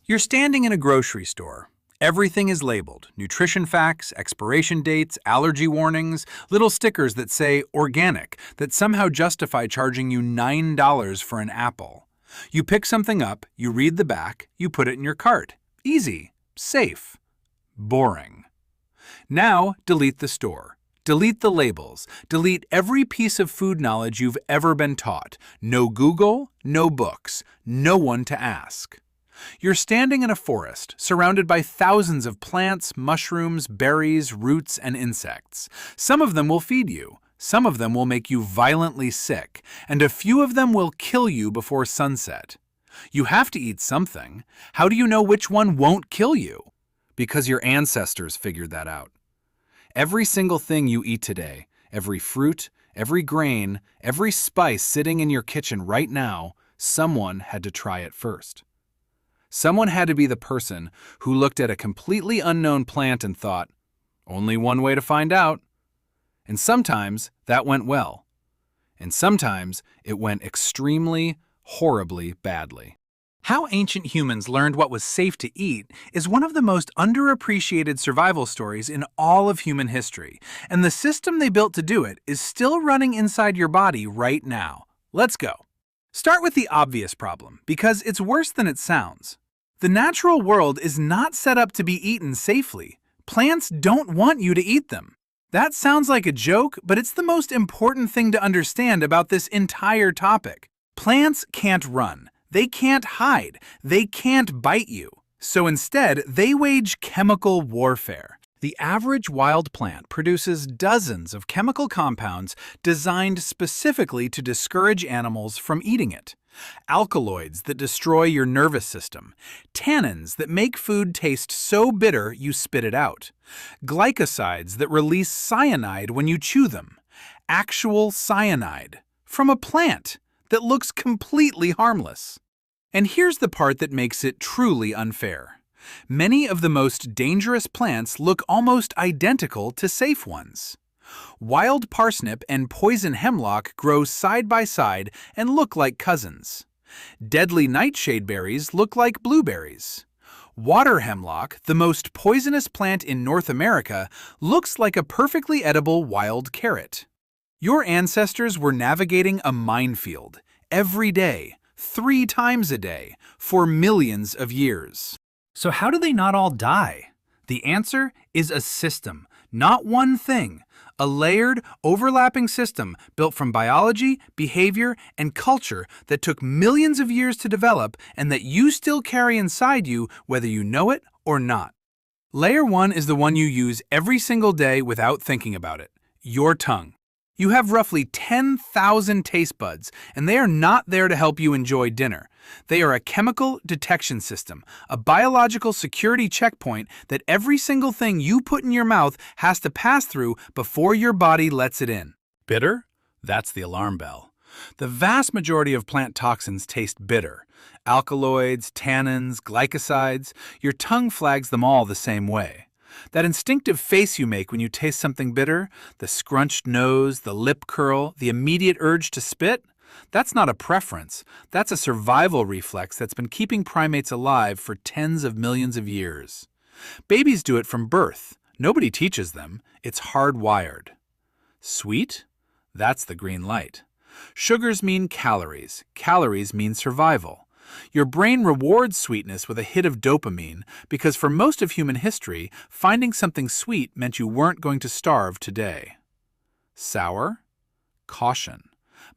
You're standing in a grocery store. Everything is labeled: nutrition facts, expiration dates, allergy warnings, little stickers that say organic that somehow justify charging you $9 for an apple. You pick something up, you read the back, you put it in your cart. Easy, safe, boring. Now delete the store. Delete the labels. Delete every piece of food knowledge you've ever been taught. No Google, no books, no one to ask. You're standing in a forest, surrounded by thousands of plants, mushrooms, berries, roots, and insects. Some of them will feed you, some of them will make you violently sick, and a few of them will kill you before sunset. You have to eat something. How do you know which one won't kill you? Because your ancestors figured that out. Every single thing you eat today, every fruit, every grain, every spice sitting in your kitchen right now, someone had to try it first. Someone had to be the person who looked at a completely unknown plant and thought, only one way to find out. And sometimes that went well. And sometimes it went extremely, horribly badly. How ancient humans learned what was safe to eat is one of the most underappreciated survival stories in all of human history, and the system they built to do it is still running inside your body right now. Let's go. Start with the obvious problem, because it's worse than it sounds. The natural world is not set up to be eaten safely. Plants don't want you to eat them. That sounds like a joke, but it's the most important thing to understand about this entire topic. Plants can't run. They can't hide. They can't bite you. So instead, they wage chemical warfare. The average wild plant produces dozens of chemical compounds designed specifically to discourage animals from eating it. Alkaloids that destroy your nervous system. Tannins that make food taste so bitter you spit it out. Glycosides that release cyanide when you chew them. Actual cyanide from a plant that looks completely harmless. And here's the part that makes it truly unfair. Many of the most dangerous plants look almost identical to safe ones. Wild parsnip and poison hemlock grow side by side and look like cousins. Deadly nightshade berries look like blueberries. Water hemlock, the most poisonous plant in North America, looks like a perfectly edible wild carrot. Your ancestors were navigating a minefield every day, 3 times a day, for millions of years. So how do they not all die? The answer is a system, not one thing. A layered, overlapping system built from biology, behavior, and culture that took millions of years to develop and that you still carry inside you whether you know it or not. Layer 1 is the one you use every single day without thinking about it: your tongue. You have roughly 10,000 taste buds, and they are not there to help you enjoy dinner. They are a chemical detection system, a biological security checkpoint that every single thing you put in your mouth has to pass through before your body lets it in. Bitter? That's the alarm bell. The vast majority of plant toxins taste bitter. Alkaloids, tannins, glycosides, your tongue flags them all the same way. That instinctive face you make when you taste something bitter, the scrunched nose, the lip curl, the immediate urge to spit, that's not a preference. That's a survival reflex that's been keeping primates alive for tens of millions of years. Babies do it from birth. Nobody teaches them. It's hardwired. Sweet? That's the green light. Sugars mean calories. Calories mean survival. Your brain rewards sweetness with a hit of dopamine because for most of human history, finding something sweet meant you weren't going to starve today. Sour? Caution.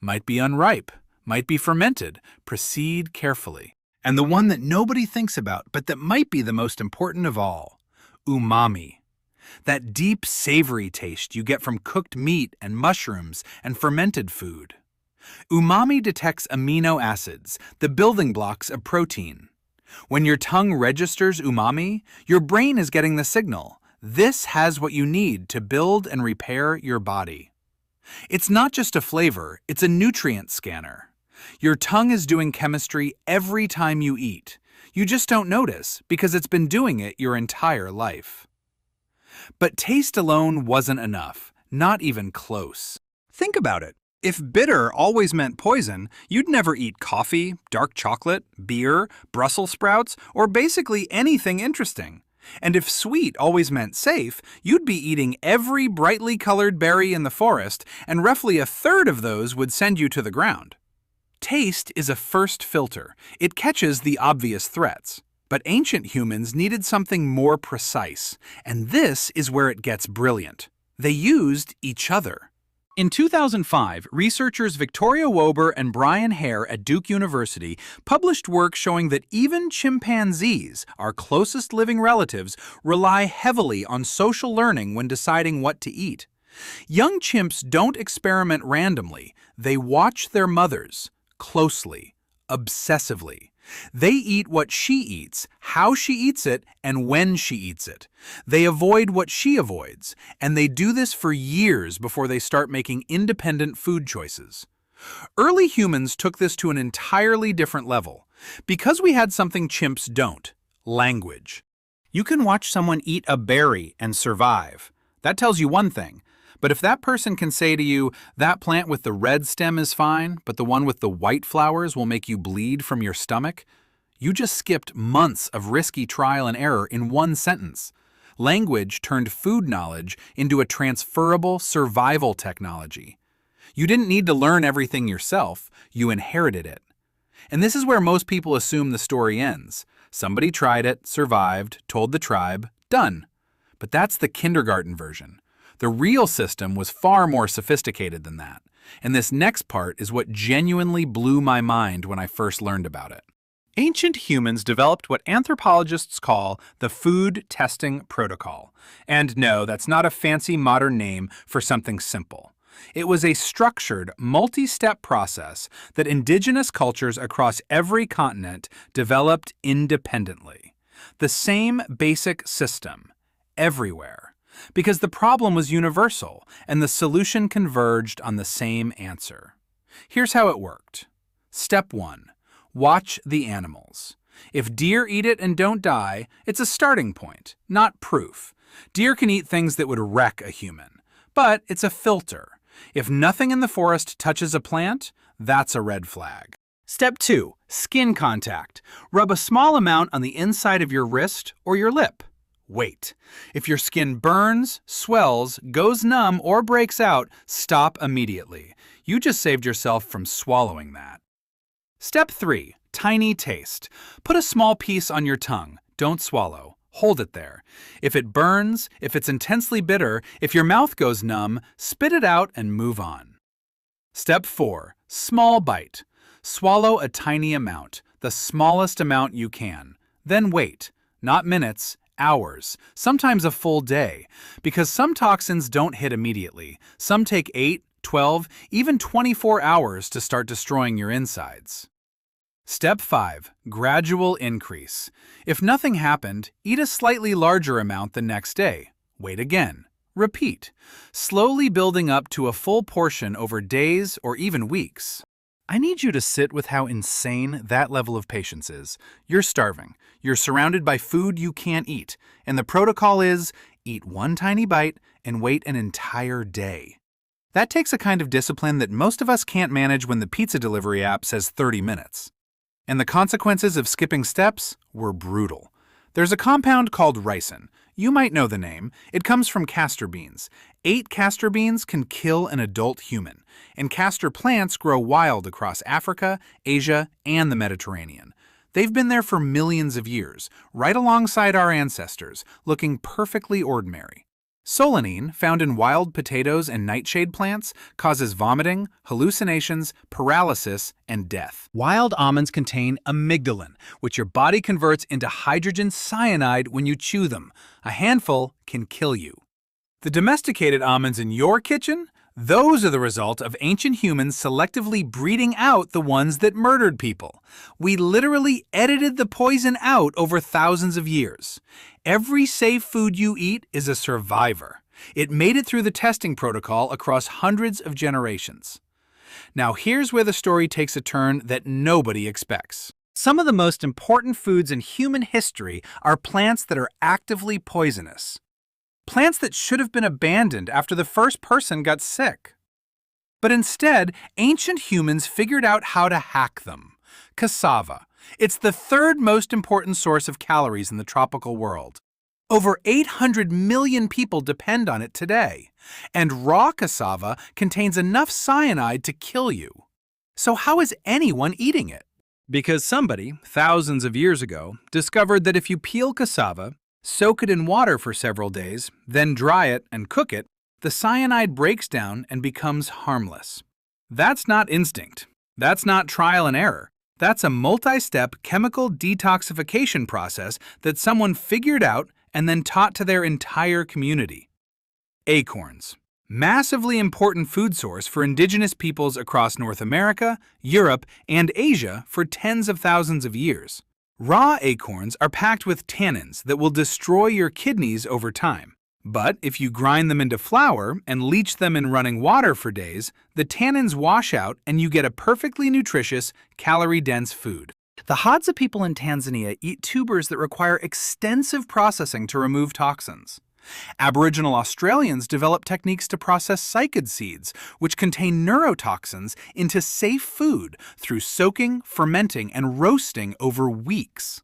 Might be unripe. Might be fermented. Proceed carefully. And the one that nobody thinks about, but that might be the most important of all: umami. That deep, savory taste you get from cooked meat and mushrooms and fermented food. Umami detects amino acids, the building blocks of protein. When your tongue registers umami, your brain is getting the signal. This has what you need to build and repair your body. It's not just a flavor, it's a nutrient scanner. Your tongue is doing chemistry every time you eat. You just don't notice because it's been doing it your entire life. But taste alone wasn't enough, not even close. Think about it. If bitter always meant poison, you'd never eat coffee, dark chocolate, beer, Brussels sprouts, or basically anything interesting. And if sweet always meant safe, you'd be eating every brightly colored berry in the forest, and roughly a third of those would send you to the ground. Taste is a first filter. It catches the obvious threats. But ancient humans needed something more precise, and this is where it gets brilliant. They used each other. In 2005, researchers Victoria Wober and Brian Hare at Duke University published work showing that even chimpanzees, our closest living relatives, rely heavily on social learning when deciding what to eat. Young chimps don't experiment randomly. They watch their mothers closely, obsessively. They eat what she eats, how she eats it, and when she eats it. They avoid what she avoids, and they do this for years before they start making independent food choices. Early humans took this to an entirely different level, because we had something chimps don't: language. You can watch someone eat a berry and survive. That tells you one thing. But if that person can say to you, that plant with the red stem is fine, but the one with the white flowers will make you bleed from your stomach, you just skipped months of risky trial and error in one sentence. Language turned food knowledge into a transferable survival technology. You didn't need to learn everything yourself, you inherited it. And this is where most people assume the story ends. Somebody tried it, survived, told the tribe, done. But that's the kindergarten version. The real system was far more sophisticated than that, and this next part is what genuinely blew my mind when I first learned about it. Ancient humans developed what anthropologists call the food testing protocol. And no, that's not a fancy modern name for something simple. It was a structured, multi-step process that indigenous cultures across every continent developed independently. The same basic system, everywhere. Because the problem was universal, and the solution converged on the same answer. Here's how it worked. Step 1. Watch the animals. If deer eat it and don't die, it's a starting point, not proof. Deer can eat things that would wreck a human, but it's a filter. If nothing in the forest touches a plant, that's a red flag. Step 2. Skin contact. Rub a small amount on the inside of your wrist or your lip. Wait. If your skin burns, swells, goes numb, or breaks out, stop immediately. You just saved yourself from swallowing that. Step 3. Tiny taste. Put a small piece on your tongue. Don't swallow. Hold it there. If it burns, if it's intensely bitter, if your mouth goes numb, spit it out and move on. Step 4. Small bite. Swallow a tiny amount, the smallest amount you can. Then wait. Not minutes. Hours, sometimes a full day, because some toxins don't hit immediately. Some take 8, 12, even 24 hours to start destroying your insides. Step 5. Gradual increase. If nothing happened, eat a slightly larger amount the next day. Wait again. Repeat, slowly building up to a full portion over days or even weeks. I need you to sit with how insane that level of patience is. You're starving. You're surrounded by food you can't eat. And the protocol is, eat one tiny bite and wait an entire day. That takes a kind of discipline that most of us can't manage when the pizza delivery app says 30 minutes. And the consequences of skipping steps were brutal. There's a compound called ricin. You might know the name. It comes from castor beans. 8 castor beans can kill an adult human, and castor plants grow wild across Africa, Asia, and the Mediterranean. They've been there for millions of years, right alongside our ancestors, looking perfectly ordinary. Solanine, found in wild potatoes and nightshade plants, causes vomiting, hallucinations, paralysis, and death. Wild almonds contain amygdalin, which your body converts into hydrogen cyanide when you chew them. A handful can kill you. The domesticated almonds in your kitchen? Those are the result of ancient humans selectively breeding out the ones that murdered people. We literally edited the poison out over thousands of years. Every safe food you eat is a survivor. It made it through the testing protocol across hundreds of generations. Now here's where the story takes a turn that nobody expects. Some of the most important foods in human history are plants that are actively poisonous. Plants that should have been abandoned after the first person got sick. But instead, ancient humans figured out how to hack them. Cassava. It's the third most important source of calories in the tropical world. Over 800 million people depend on it today. And raw cassava contains enough cyanide to kill you. So how is anyone eating it? Because somebody, thousands of years ago, discovered that if you peel cassava, soak it in water for several days, then dry it and cook it, the cyanide breaks down and becomes harmless. That's not instinct. That's not trial and error. That's a multi-step chemical detoxification process that someone figured out and then taught to their entire community. Acorns. Massively important food source for indigenous peoples across North America, Europe, and Asia for tens of thousands of years. Raw acorns are packed with tannins that will destroy your kidneys over time. But if you grind them into flour and leach them in running water for days, the tannins wash out and you get a perfectly nutritious, calorie-dense food. The Hadza people in Tanzania eat tubers that require extensive processing to remove toxins. Aboriginal Australians develop techniques to process cycad seeds, which contain neurotoxins, into safe food through soaking, fermenting, and roasting over weeks.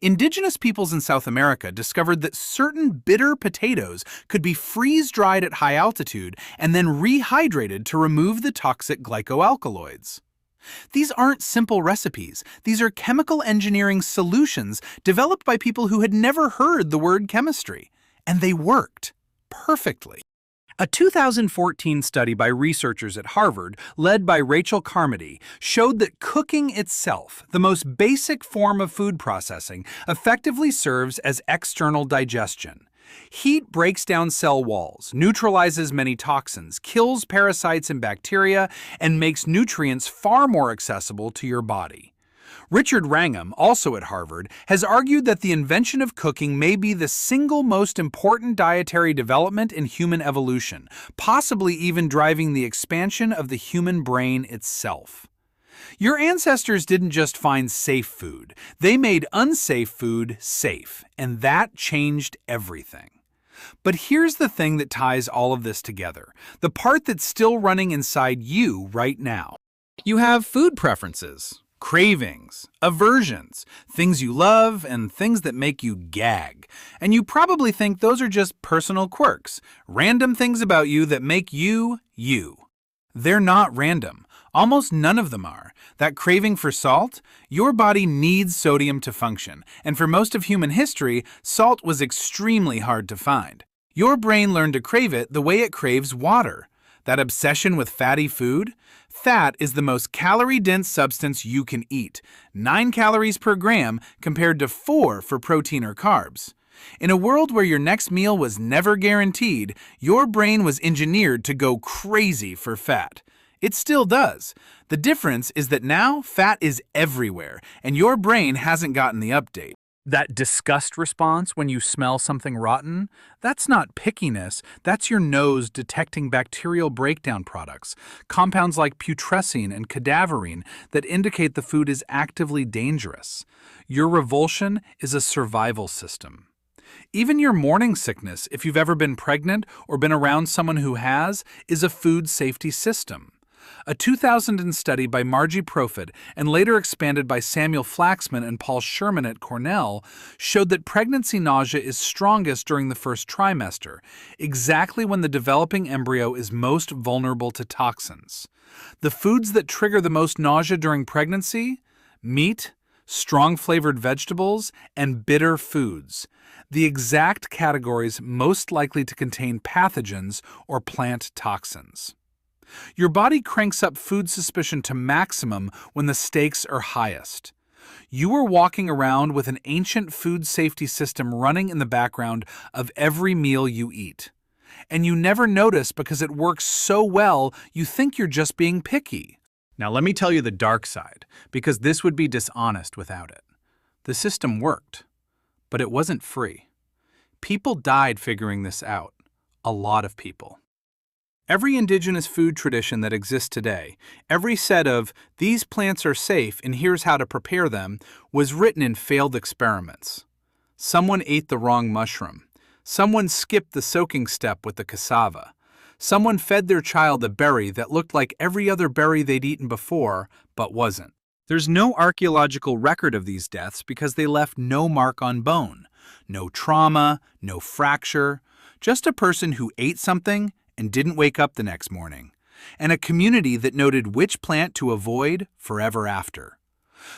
Indigenous peoples in South America discovered that certain bitter potatoes could be freeze-dried at high altitude and then rehydrated to remove the toxic glycoalkaloids. These aren't simple recipes. These are chemical engineering solutions developed by people who had never heard the word chemistry. And they worked perfectly. A 2014 study by researchers at Harvard, led by Rachel Carmody, showed that cooking itself, the most basic form of food processing, effectively serves as external digestion. Heat breaks down cell walls, neutralizes many toxins, kills parasites and bacteria, and makes nutrients far more accessible to your body. Richard Wrangham, also at Harvard, has argued that the invention of cooking may be the single most important dietary development in human evolution, possibly even driving the expansion of the human brain itself. Your ancestors didn't just find safe food, they made unsafe food safe, and that changed everything. But here's the thing that ties all of this together, the part that's still running inside you right now. You have food preferences. Cravings, aversions, things you love, and things that make you gag. And you probably think those are just personal quirks, random things about you that make you, you. They're not random. Almost none of them are. That craving for salt? Your body needs sodium to function, and for most of human history, salt was extremely hard to find. Your brain learned to crave it the way it craves water. That obsession with fatty food? Fat is the most calorie-dense substance you can eat, 9 calories per gram compared to 4 for protein or carbs. In a world where your next meal was never guaranteed, your brain was engineered to go crazy for fat. It still does. The difference is that now fat is everywhere, and your brain hasn't gotten the update. That disgust response when you smell something rotten, that's not pickiness, that's your nose detecting bacterial breakdown products, compounds like putrescine and cadaverine that indicate the food is actively dangerous. Your revulsion is a survival system. Even your morning sickness, if you've ever been pregnant or been around someone who has, is a food safety system. A 2000 study by Margie Profit and later expanded by Samuel Flaxman and Paul Sherman at Cornell showed that pregnancy nausea is strongest during the first trimester, exactly when the developing embryo is most vulnerable to toxins. The foods that trigger the most nausea during pregnancy? Meat, strong-flavored vegetables, and bitter foods, the exact categories most likely to contain pathogens or plant toxins. Your body cranks up food suspicion to maximum when the stakes are highest. You are walking around with an ancient food safety system running in the background of every meal you eat. And you never notice because it works so well you think you're just being picky. Now let me tell you the dark side, because this would be dishonest without it. The system worked, but it wasn't free. People died figuring this out. A lot of people. Every indigenous food tradition that exists today, every set of "these plants are safe and here's how to prepare them" was written in failed experiments. Someone ate the wrong mushroom. Someone skipped the soaking step with the cassava. Someone fed their child a berry that looked like every other berry they'd eaten before, but wasn't. There's no archaeological record of these deaths because they left no mark on bone. No trauma, no fracture, just a person who ate something and didn't wake up the next morning, and a community that noted which plant to avoid forever after.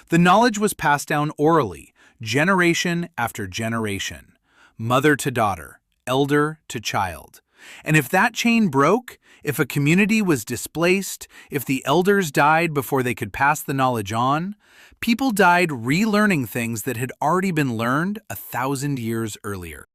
The knowledge was passed down orally, generation after generation, mother to daughter, elder to child. And if that chain broke, if a community was displaced, if the elders died before they could pass the knowledge on, people died relearning things that had already been learned 1,000 years earlier.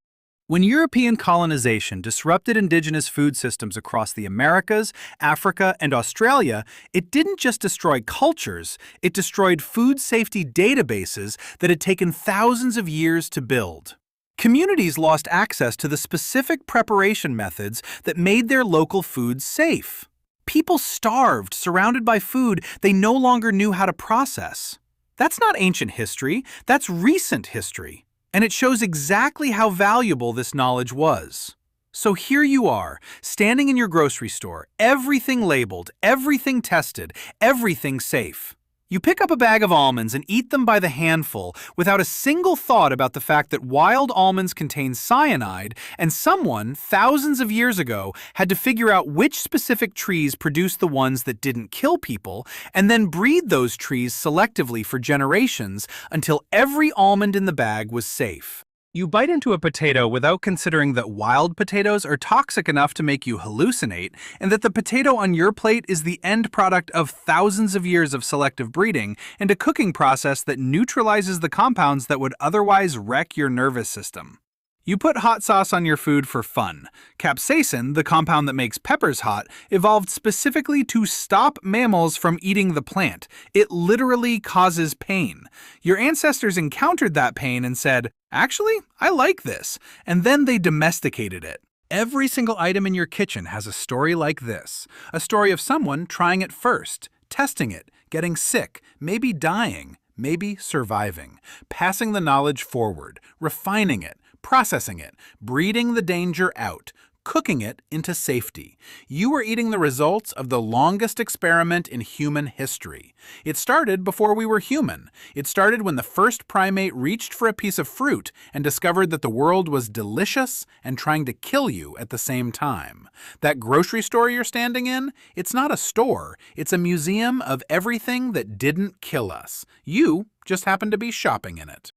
When European colonization disrupted indigenous food systems across the Americas, Africa, and Australia, it didn't just destroy cultures, it destroyed food safety databases that had taken thousands of years to build. Communities lost access to the specific preparation methods that made their local foods safe. People starved, surrounded by food they no longer knew how to process. That's not ancient history, that's recent history. And it shows exactly how valuable this knowledge was. So here you are, standing in your grocery store, everything labeled, everything tested, everything safe. You pick up a bag of almonds and eat them by the handful without a single thought about the fact that wild almonds contain cyanide, and someone, thousands of years ago, had to figure out which specific trees produced the ones that didn't kill people, and then breed those trees selectively for generations until every almond in the bag was safe. You bite into a potato without considering that wild potatoes are toxic enough to make you hallucinate, and that the potato on your plate is the end product of thousands of years of selective breeding and a cooking process that neutralizes the compounds that would otherwise wreck your nervous system. You put hot sauce on your food for fun. Capsaicin, the compound that makes peppers hot, evolved specifically to stop mammals from eating the plant. It literally causes pain. Your ancestors encountered that pain and said, "Actually, I like this," and then they domesticated it. Every single item in your kitchen has a story like this. A story of someone trying it first, testing it, getting sick, maybe dying, maybe surviving, passing the knowledge forward, refining it, processing it, breeding the danger out, cooking it into safety. You are eating the results of the longest experiment in human history. It started before we were human. It started when the first primate reached for a piece of fruit and discovered that the world was delicious and trying to kill you at the same time. That grocery store you're standing in, it's not a store. It's a museum of everything that didn't kill us. You just happen to be shopping in it.